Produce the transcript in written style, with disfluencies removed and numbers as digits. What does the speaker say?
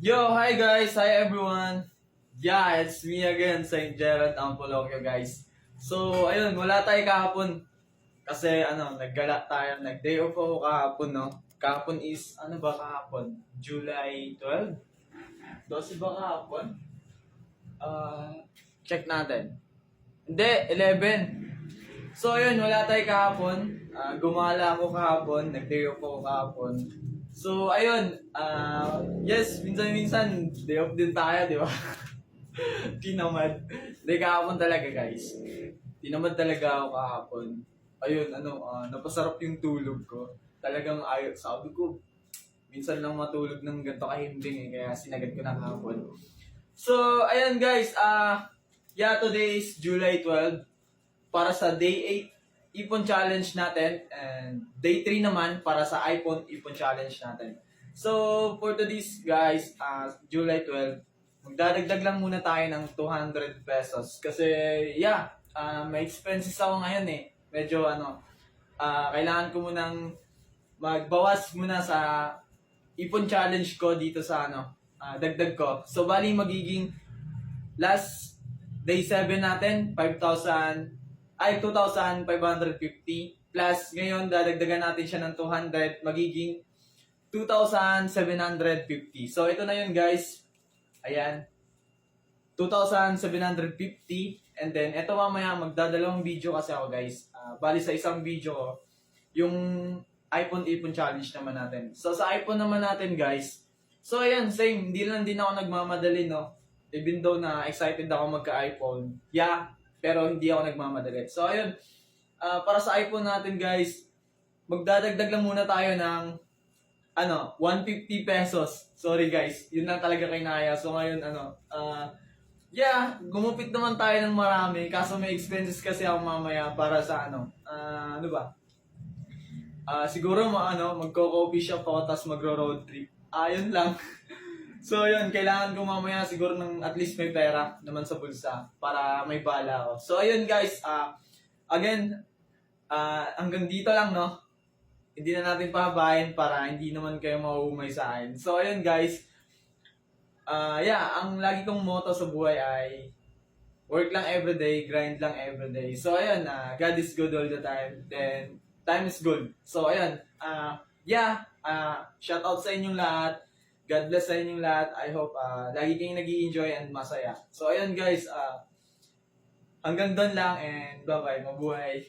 Yo, hi guys! Hi everyone! Yeah, it's me again, Saint Gerald Ampolokyo guys. So, ayun, wala tayo kahapon. Kasi naggala tayo, nag-day off ako kahapon, no? Kahapon is, ano ba kahapon? July 12? 12 ba kahapon? Check natin. Hindi, 11. So, ayun, wala tayo kahapon. Gumala ako kahapon, nag-day off ako kahapon. So, ayun, yes, minsan-minsan, day off din tayo, di ba? Tinamad. Hindi, kahapon talaga, guys. Tinamad talaga ako kahapon. Ayun, napasarap yung tulog ko. Talagang ayos, sabi ko, minsan lang matulog ng ganito kahimbing kaya sinagad ko na kahapon. So, ayun guys, yeah, today is July 12 para sa Day 8 Ipon Challenge natin and Day 3 naman para sa iPhone Ipon Challenge natin. So, for today's guys, July 12, magdadagdag lang muna tayo ng 200 pesos kasi yeah, may expenses ako ngayon eh. Medyo kailangan ko munang magbawas muna sa Ipon Challenge ko dito sa dagdag ko. So, bali magiging last day 7 natin, 2,550 plus ngayon dadagdagan natin siya ng 200, magiging 2,750. So ito na yun guys. Ayan. 2,750 and then ito mamaya magdadalawang video kasi ako guys. Bali sa isang video ko yung iPhone Ipon Challenge naman natin. So sa iPhone naman natin guys. So ayan, same. Hindi lang din ako nagmamadali no. Even though na excited ako magka-iPhone. Yeah, pero hindi ako nagmamadali. So ayun, para sa iPhone natin guys, magdadagdag lang muna tayo ng 150 pesos. Sorry guys, yun lang talaga kinaya. So ngayon yeah, gumupit naman tayo ng marami kaso may expenses kasi ako mamaya para sa ano ba? Siguro magko-coffee shop ako tapos magro-road trip. Ayun lang. So yun, kailangan ko mamaya siguro ng at least may pera naman sa bulsa para may bala ako. So ayun guys, again, hanggang dito lang no. Hindi na natin pahabayan para hindi naman kayo mauumay sa akin. So ayun guys, yeah, ang lagi kong motto sa buhay ay work lang everyday, grind lang everyday. So ayun, God is good all the time. Then time is good. So ayun, yeah, shout out sa inyong lahat. God bless sa inyong lahat. I hope lagi kayong nag-i-enjoy and masaya. So ayun guys, hanggang doon lang and bye-bye. Mabuhay.